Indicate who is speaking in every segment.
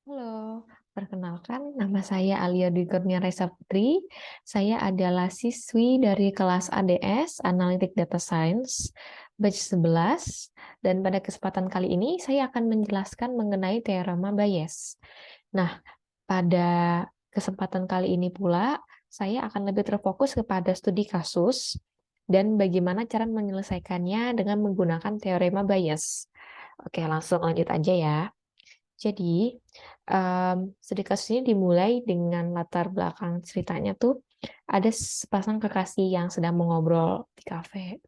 Speaker 1: Halo, perkenalkan nama saya Alia Dwi Kurnia Raisa Putri. Saya adalah siswi dari kelas ADS, Analytic Data Science, batch 11. Dan pada kesempatan kali ini saya akan menjelaskan mengenai teorema Bayes. Nah, pada kesempatan kali ini pula, saya akan lebih terfokus kepada studi kasus dan bagaimana cara menyelesaikannya dengan menggunakan teorema Bayes. Oke, langsung lanjut aja ya. Jadi, studi kasus ini dimulai dengan latar belakang ceritanya tuh ada sepasang kekasih yang sedang mengobrol di kafe.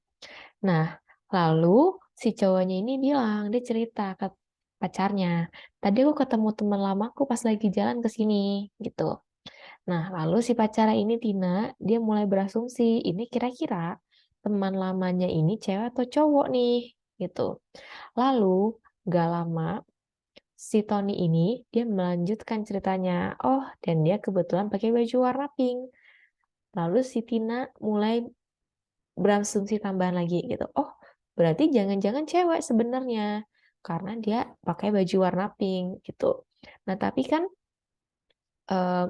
Speaker 1: Nah, lalu si cowoknya ini bilang, dia cerita ke pacarnya, tadi aku ketemu teman lamaku pas lagi jalan ke sini, gitu. Nah, lalu si pacara ini Tina, dia mulai berasumsi, ini kira-kira teman lamanya ini cewek atau cowok nih, gitu. Lalu, gak lama, si Tony ini dia melanjutkan ceritanya. Oh, dan dia kebetulan pakai baju warna pink. Lalu si Tina mulai berasumsi tambahan lagi gitu. Oh, berarti jangan-jangan cewek sebenarnya karena dia pakai baju warna pink gitu. Nah, tapi kan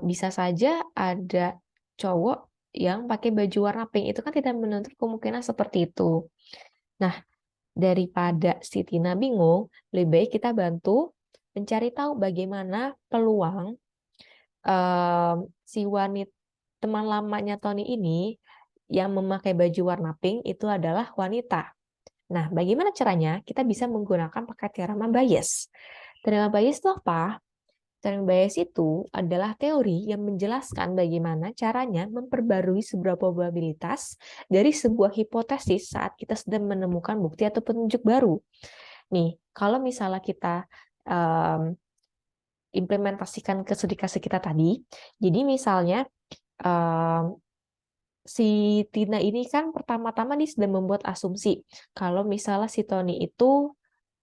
Speaker 1: bisa saja ada cowok yang pakai baju warna pink. Itu kan tidak menuntut kemungkinan seperti itu. Nah, daripada si Tina bingung, lebih baik kita bantu mencari tahu bagaimana peluang si wanita teman lamanya Tony ini yang memakai baju warna pink itu adalah wanita. Nah, bagaimana caranya? Kita bisa menggunakan pakai teorema Bayes. Teorema Bayes itu apa? Teorema Bayes itu adalah teori yang menjelaskan bagaimana caranya memperbarui sebuah probabilitas dari sebuah hipotesis saat kita sedang menemukan bukti atau petunjuk baru. Nih, kalau misalnya kita um, implementasikan ke studi kasus kita tadi, jadi misalnya si Tina ini kan pertama-tama dia sedang membuat asumsi kalau misalnya si Tony itu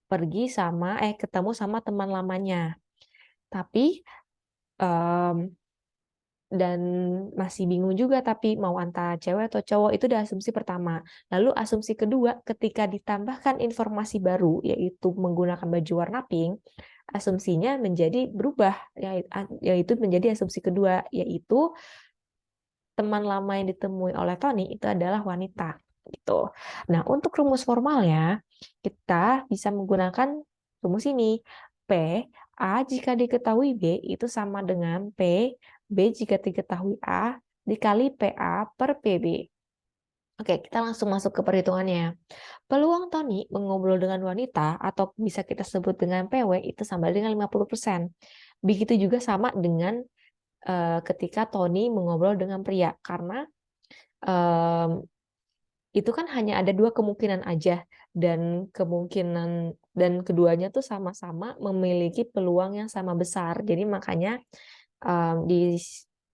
Speaker 1: ketemu sama teman lamanya, tapi em, dan masih bingung juga tapi mau antara cewek atau cowok itu udah asumsi pertama. Lalu asumsi kedua ketika ditambahkan informasi baru yaitu menggunakan baju warna pink, asumsinya menjadi berubah yaitu menjadi asumsi kedua yaitu teman lama yang ditemui oleh Tony itu adalah wanita gitu. Nah, untuk rumus formalnya kita bisa menggunakan rumus ini. P A jika diketahui B itu sama dengan P B jika diketahui A dikali PA per PB. Oke, kita langsung masuk ke perhitungannya. Peluang Tony mengobrol dengan wanita atau bisa kita sebut dengan PW itu sama dengan 50%. Begitu juga sama dengan ketika Tony mengobrol dengan pria karena itu kan hanya ada dua kemungkinan aja dan keduanya tuh sama-sama memiliki peluang yang sama besar. Jadi makanya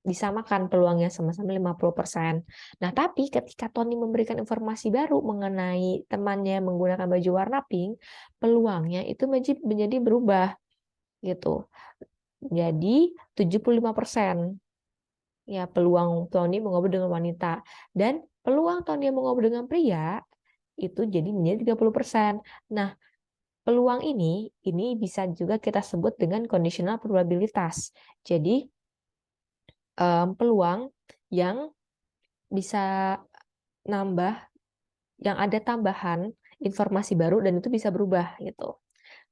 Speaker 1: disamakan peluangnya sama-sama 50%. Nah, tapi ketika Tony memberikan informasi baru mengenai temannya menggunakan baju warna pink, peluangnya itu menjadi berubah gitu. Jadi 75%. Ya, peluang Tony mengobrol dengan wanita dan peluang Tony mengobrol dengan pria itu jadi menjadi 30%. Nah, peluang ini bisa juga kita sebut dengan conditional probabilitas. Jadi, peluang yang bisa nambah, yang ada tambahan informasi baru dan itu bisa berubah gitu.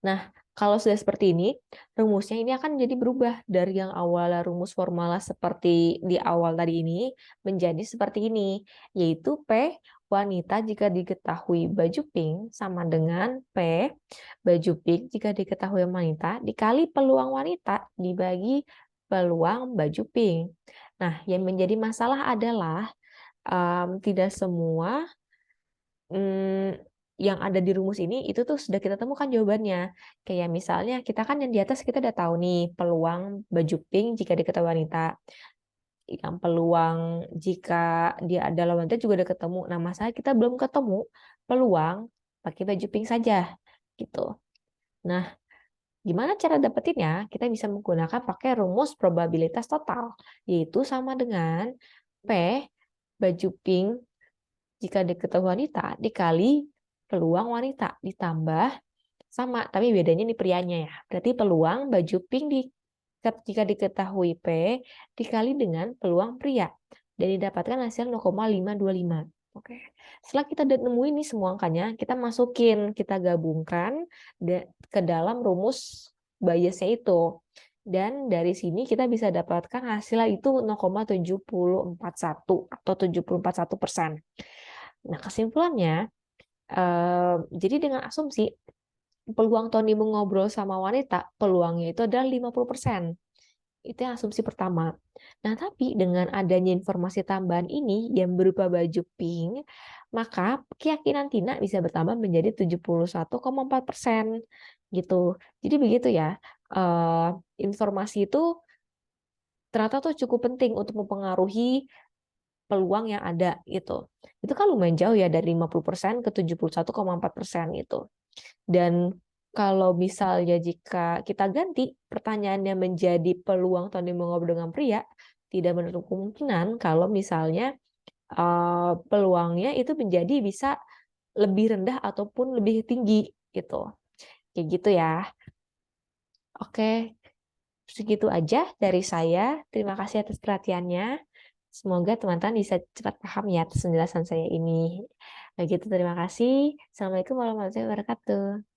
Speaker 1: Nah, kalau sudah seperti ini, rumusnya ini akan menjadi berubah dari yang awalnya rumus formala seperti di awal tadi ini menjadi seperti ini, yaitu P wanita jika diketahui baju pink sama dengan P baju pink jika diketahui wanita dikali peluang wanita dibagi peluang baju pink. Nah, yang menjadi masalah adalah tidak semua yang ada di rumus ini itu tuh sudah kita temukan jawabannya. Kayak misalnya kita kan yang di atas kita udah tahu nih peluang baju pink jika diketahui wanita. Yang peluang jika dia adalah wanita juga udah ketemu. Nah, masalah kita belum ketemu peluang pakai baju pink saja gitu. Nah, gimana cara dapetinnya? Kita bisa menggunakan pakai rumus probabilitas total, yaitu sama dengan P baju pink jika diketahui wanita dikali peluang wanita ditambah sama, tapi bedanya di prianya ya. Berarti peluang baju pink jika diketahui P dikali dengan peluang pria dan didapatkan hasil 0,525. Oke. Setelah kita udah nemuin nih semua angkanya, kita masukin, kita gabungkan ke dalam rumus Bayesnya itu. Dan dari sini kita bisa dapatkan hasilnya itu 0,741 atau 741%. Nah, kesimpulannya, jadi dengan asumsi peluang Tony mengobrol sama wanita, peluangnya itu adalah 50%. Itu yang asumsi pertama. Nah, tapi dengan adanya informasi tambahan ini yang berupa baju pink, maka keyakinan Tina bisa bertambah menjadi 71,4%. Gitu. Jadi begitu ya. Informasi itu ternyata tuh cukup penting untuk mempengaruhi peluang yang ada gitu. Itu kan lumayan jauh ya dari 50% ke 71,4% itu. Dan kalau misalnya jika kita ganti pertanyaannya menjadi peluang Tony mengobrol dengan pria, tidak menutup kemungkinan kalau misalnya peluangnya itu menjadi bisa lebih rendah ataupun lebih tinggi gitu. Kayak gitu ya. Oke, segitu aja dari saya. Terima kasih atas perhatiannya. Semoga teman-teman bisa cepat paham ya atas penjelasan saya ini. Begitu, terima kasih. Assalamualaikum warahmatullahi wabarakatuh.